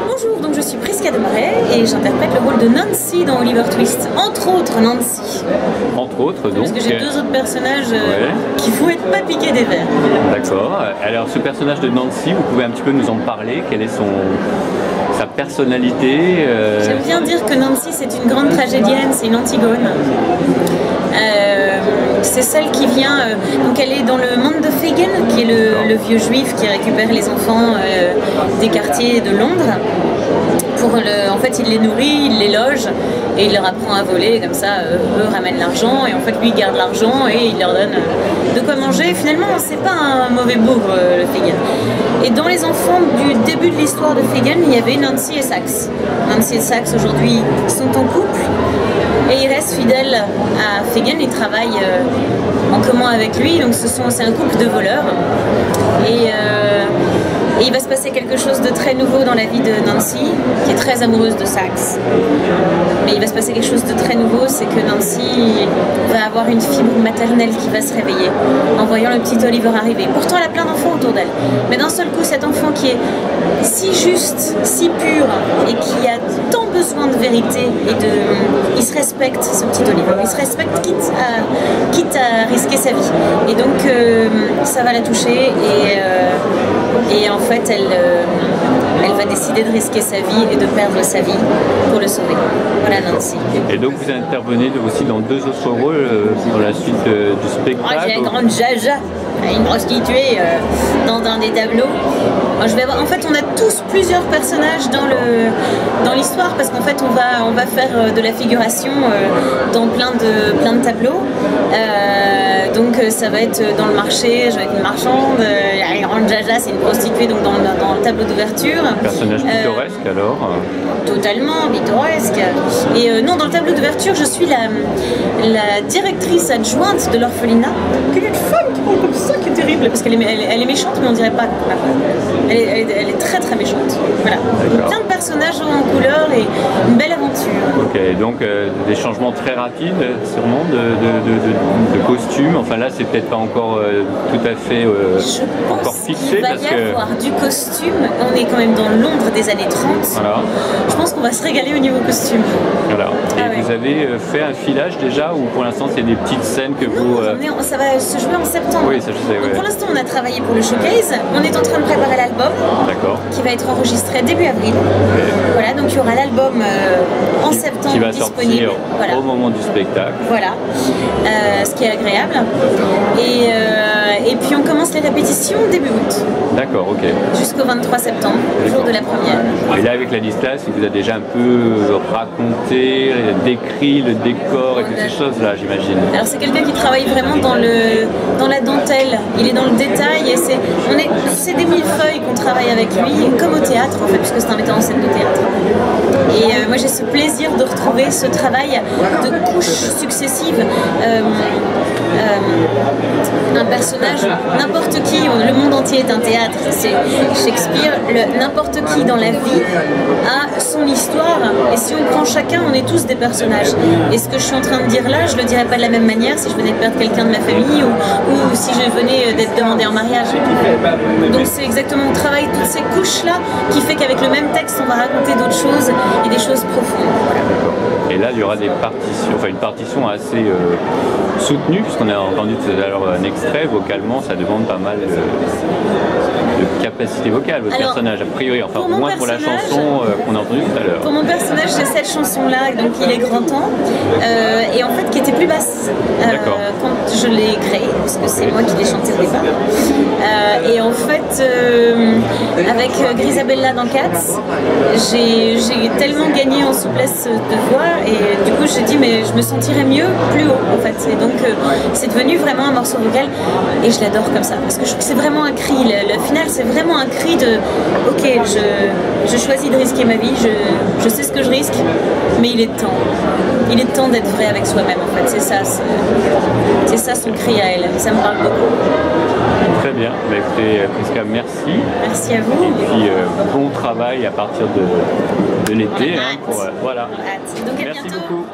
Bonjour, donc je suis Prisca Desmarais et j'interprète le rôle de Nancy dans Oliver Twist. Entre autres, Nancy. Entre autres, donc. Parce que j'ai deux autres personnages qui vont être pas piqués des verres. D'accord. Alors, ce personnage de Nancy, vous pouvez un petit peu nous en parler? Quelle est sa personnalité? J'aime bien dire que Nancy, c'est une grande tragédienne, c'est une Antigone. C'est celle qui vient, donc elle est dans le monde de Fagin, qui est le vieux juif qui récupère les enfants des quartiers de Londres. En fait, il les nourrit, il les loge et il leur apprend à voler, comme ça, eux ramènent l'argent et en fait, lui il garde l'argent et il leur donne de quoi manger. Finalement, c'est pas un mauvais bougre, le Fagin. Et dans les enfants du début de l'histoire de Fagin, il y avait Nancy et Saxe. Nancy et Saxe, aujourd'hui, sont en couple. Et ils restent fidèles à Fagin, ils travaillent en commun avec lui, donc c'est un couple de voleurs. Et il va se passer quelque chose de très nouveau dans la vie de Nancy, qui est très amoureuse de Saxe. Mais il va se passer quelque chose de très nouveau, c'est que Nancy va avoir une fibre maternelle qui va se réveiller en voyant le petit Oliver arriver. Pourtant, elle a plein d'enfants autour d'elle. Mais d'un seul coup, cet enfant qui est si juste, si pur, et qui a tant besoin de vérité, il se respecte, ce petit Oliver. Il se respecte quitte à risquer sa vie. Et donc, ça va la toucher et en fait, elle va décider de risquer sa vie et de perdre sa vie pour le sauver. Voilà Nancy. Et donc vous intervenez aussi dans deux autres rôles pour la suite du spectacle. J'ai la grande Jaja, une prostituée dans un des tableaux. En fait, on a tous plusieurs personnages dans l'histoire parce qu'en fait, on va faire de la figuration dans plein de tableaux. Donc ça va être dans le marché, je vais être une marchande, la grande Jaja c'est une prostituée donc dans le tableau d'ouverture. Personnage pittoresque alors Totalement pittoresque. Et non, dans le tableau d'ouverture, je suis la directrice adjointe de l'orphelinat. Quelle est une femme qui parle comme ça, qui est terrible, parce qu'elle est méchante, mais on dirait pas. Elle est très très méchante. Voilà. Plein de personnages en couleur et une belle aventure. Ok, donc des changements très rapides, sûrement, de costumes. Enfin là, c'est peut-être pas encore tout à fait encore fixé. Il va y avoir du costume. On est quand même dans Londres des années 30. Voilà. Je pense qu'on va se régaler au niveau costume. Voilà. Et vous avez fait un filage déjà ou pour l'instant c'est des petites scènes que vous... Ça va se jouer en septembre. Oui, ça je sais, Donc, pour l'instant on a travaillé pour le showcase. On est en train de préparer l'album. D'accord. Qui va être enregistré début avril. Voilà, donc il y aura l'album en septembre qui va disponible. Sortir au moment du spectacle. Voilà. Ce qui est agréable. Et puis on commence les répétitions début août. D'accord, ok. Jusqu'au 23 septembre, jour de la première. Et là avec la Ladislas, il vous a déjà un peu raconté, décrit le décor et toutes ces choses-là, j'imagine. Alors c'est quelqu'un qui travaille vraiment dans la dentelle, il est dans le détail et c'est des millefeuilles qu'on travaille avec lui, comme au théâtre en fait, puisque c'est un metteur en scène de théâtre. Et moi j'ai ce plaisir de retrouver ce travail de couches successives. Un personnage, n'importe qui, le monde entier est un théâtre, c'est Shakespeare, n'importe qui dans la vie a son histoire et si on prend chacun, on est tous des personnages. Et ce que je suis en train de dire là, je le dirais pas de la même manière si je venais de perdre quelqu'un de ma famille ou si je venais d'être demandé en mariage. Donc c'est exactement on travaille toutes ces couches-là qui fait qu'avec le même texte, on va raconter d'autres choses et des choses profondes. Et là, il y aura des partitions, enfin une partition assez soutenue, puisqu'on a entendu tout à l'heure un extrait, vocalement, ça demande pas mal de capacité vocale, votre personnage, a priori, enfin au moins pour la chanson qu'on a entendue tout à l'heure. Pour mon personnage, j'ai cette chanson-là, donc il est grand temps, et en fait qui était plus basse quand je l'ai créée, parce que c'est moi qui l'ai chantée au départ. Et en fait, avec Grisabella dans Cats, j'ai tellement gagné en souplesse de voix, et du coup j'ai dit mais je me sentirais mieux plus haut en fait. Et donc c'est devenu vraiment un morceau vocal, et je l'adore comme ça, parce que je trouve que c'est vraiment un cri, le final c'est vraiment un cri de ok, je choisis de risquer ma vie, je sais ce que je risque, mais il est temps d'être vrai avec soi-même en fait, c'est ça son cri à elle, ça me parle beaucoup. Très bien, bah, écoutez Prisca, merci. Merci à vous. Et puis bon travail à partir de l'été. Voilà. Donc à Merci bientôt. beaucoup.